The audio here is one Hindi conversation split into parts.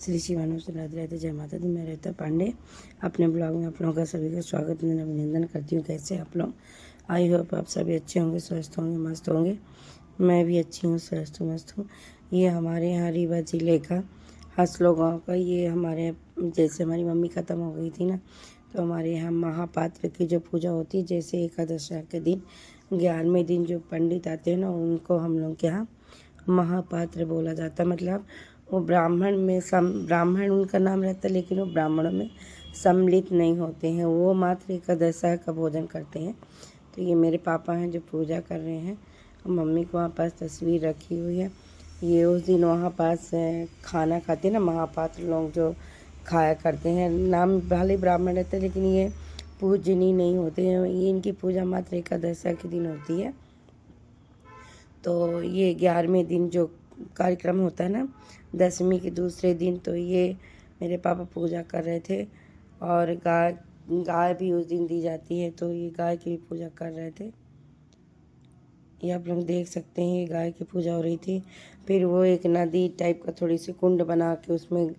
श्री शिवानु से राधे राधे, जय माता दी। मैं रेता पांडे अपने ब्लॉग में आप लोगों का सभी का स्वागत मैं अभिनंदन करती हूँ। कैसे आप लोग? आई होप आप सभी अच्छे होंगे, स्वस्थ होंगे, मस्त होंगे। मैं भी अच्छी हूँ, स्वस्थ हूँ, मस्त हूँ। ये हमारे यहाँ रीवा जिले का हसलो गाँव का, ये हमारे जैसे हमारी मम्मी ख़त्म हो गई थी ना, तो हमारे यहाँ महापात्र की जो पूजा होती है, जैसे एकादशी के दिन 11वें दिन जो पंडित आते हैं ना, उनको हम लोग के यहाँ महापात्र बोला जाता है। मतलब वो ब्राह्मण उनका नाम रहता है, लेकिन वो ब्राह्मणों में सम्मिलित नहीं होते हैं, वो मात्र एकादशी का भोजन करते हैं। तो ये मेरे पापा हैं जो पूजा कर रहे हैं। मम्मी को वहाँ पास तस्वीर रखी हुई है। ये उस दिन वहाँ पास खाना खाते हैं ना, महापात्र लोग जो खाया करते हैं। नाम भले ब्राह्मण रहते हैं, लेकिन ये पूजनीय नहीं होते हैं। ये इनकी पूजा मात्र एकादशी के दिन होती है। तो ये 11वें दिन जो कार्यक्रम होता है ना, 10वीं के दूसरे दिन, तो ये मेरे पापा पूजा कर रहे थे। और गाय भी उस दिन दी जाती है, तो ये गाय की भी पूजा कर रहे थे। ये आप लोग देख सकते हैं, ये गाय की पूजा हो रही थी। फिर वो एक नदी टाइप का थोड़ी सी कुंड बना के उसमें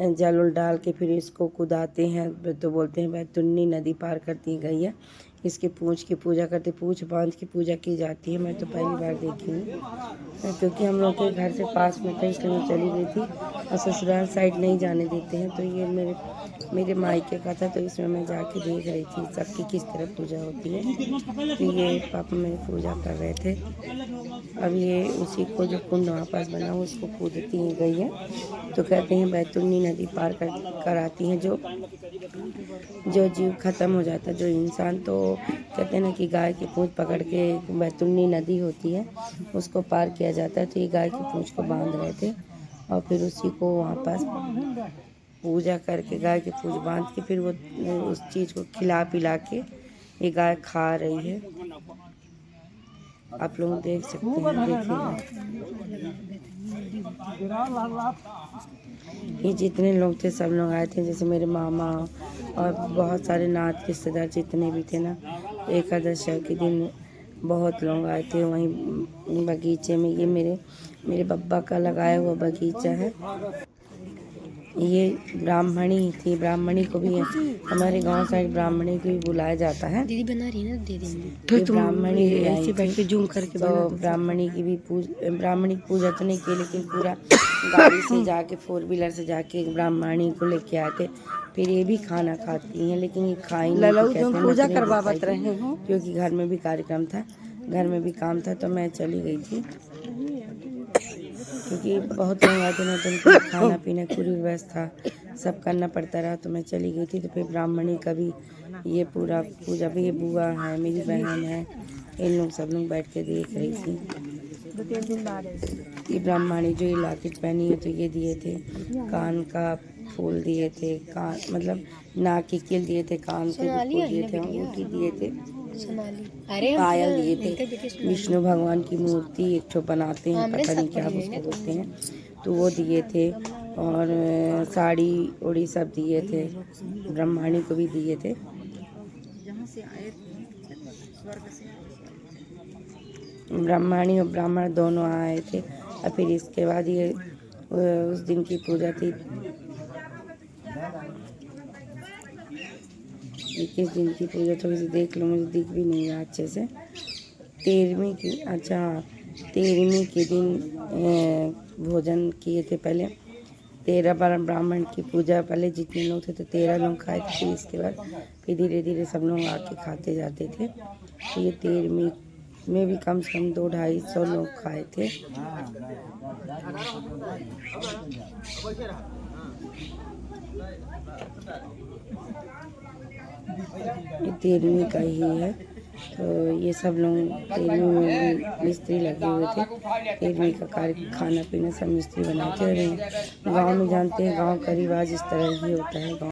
जल उल डाल के फिर इसको कुदाते हैं, तो बोलते हैं बैतुन्नी नदी पार करती है गैया। इसके पूंछ की पूजा करते, पूंछ बांध की पूजा की जाती है। मैं तो पहली बार देखी हूँ, क्योंकि हम लोग के घर से पास में था, इसलिए मैं चली गई थी। और ससुराल साइड नहीं जाने देते हैं, तो ये मेरे मायके का था, तो इसमें मैं जाके देख रही थी सबकी किस तरह पूजा होती है। तो ये पापा मेरे पूजा कर रहे थे। अब ये उसी को जो कुंड वहाँ पास बना हुआ उसको कूदती हैं गैया, तो कहते हैं बैतुन्नी नदी पार कराती हैं। जो जीव खत्म हो जाता है, जो इंसान, तो कहते हैं ना कि गाय की पूंछ पकड़ के बैतुन्नी नदी होती है, उसको पार किया जाता है। तो ये गाय की पूंछ को बांध रहे थे और फिर उसी को वहाँ पास पूजा करके गाय की पूंछ बांध के फिर वो उस चीज़ को खिला पिला के ये गाय खा रही है। आप लोग देख सकते हैं, देखिए ये जितने लोग थे सब लोग आए थे, जैसे मेरे मामा और बहुत सारे नात रिश्तेदार जितने भी थे ना। एकादशी के दिन बहुत लोग आए थे। वहीं बगीचे में, ये मेरे बब्बा का लगाया हुआ बगीचा है। ये ब्राह्मणी थी, ब्राह्मणी को भी हमारे गांव साइड ब्राह्मणी को भी बुलाया जाता है। दीदी बना रही है ना, दे देंगे। तो ब्राह्मणी ऐसे बैठ के जूम करके, तो ब्राह्मणी की पूजा तो नहीं की, लेकिन पूरा गाड़ी से जाके 4 व्हीलर से जाके ब्राह्मणी को लेके आए थे। फिर ये भी खाना खाती हैं, लेकिन ये खाई नहीं, पूजा करवावत रहे हैं, क्योंकि घर में भी कार्यक्रम था, घर में भी काम था, तो मैं चली गई थी। क्योंकि बहुत लोग आते ना, तो उनको खाना पीना पूरी व्यवस्था सब करना पड़ता रहा, तो मैं चली गई थी। तो फिर ब्राह्मणी का भी ये पूरा पूजा भी, ये बुआ है, मेरी बहन है, इन लोग सब लोग बैठ के देख रही थी। ये ब्राह्मणी जो ये लॉकेट पहनी है, तो ये दिए थे, कान का फूल दिए थे, कान मतलब नाक की किल दिए थे, कान के फूल दिए थे, अंगूठी दिए थे, पायल दिए थे। विष्णु भगवान की मूर्ति एक ठो बनाते हैं, पता नहीं क्या उसको बोलते हैं, तो वो दिए थे। और साड़ी उड़ी सब दिए थे, ब्राह्मणी को भी दिए थे। ब्राह्मणी और ब्राह्मण दोनों आए थे। और फिर इसके बाद ये उस दिन की पूजा थी। किस दिन की पूजा थोड़ी सी देख लो, मुझे दिख भी नहीं रहा अच्छे से। 13वीं की, अच्छा 13वीं के दिन भोजन किए थे। पहले 13 बार ब्राह्मण की पूजा, पहले जितने लोग थे तो 13 लोग खाए थे। इसके बाद फिर धीरे धीरे सब लोग आके खाते जाते थे। तो ये 13वीं में भी कम से कम 200-250 लोग खाए थे। ये 13वीं का ही है। तो ये सब लोग 13वीं में मिस्त्री लगे हुए थे। 13वीं का खाना पीना सब मिस्त्री बनाते रहे। गांव में जानते हैं, गांव का रिवाज इस तरह ही होता है।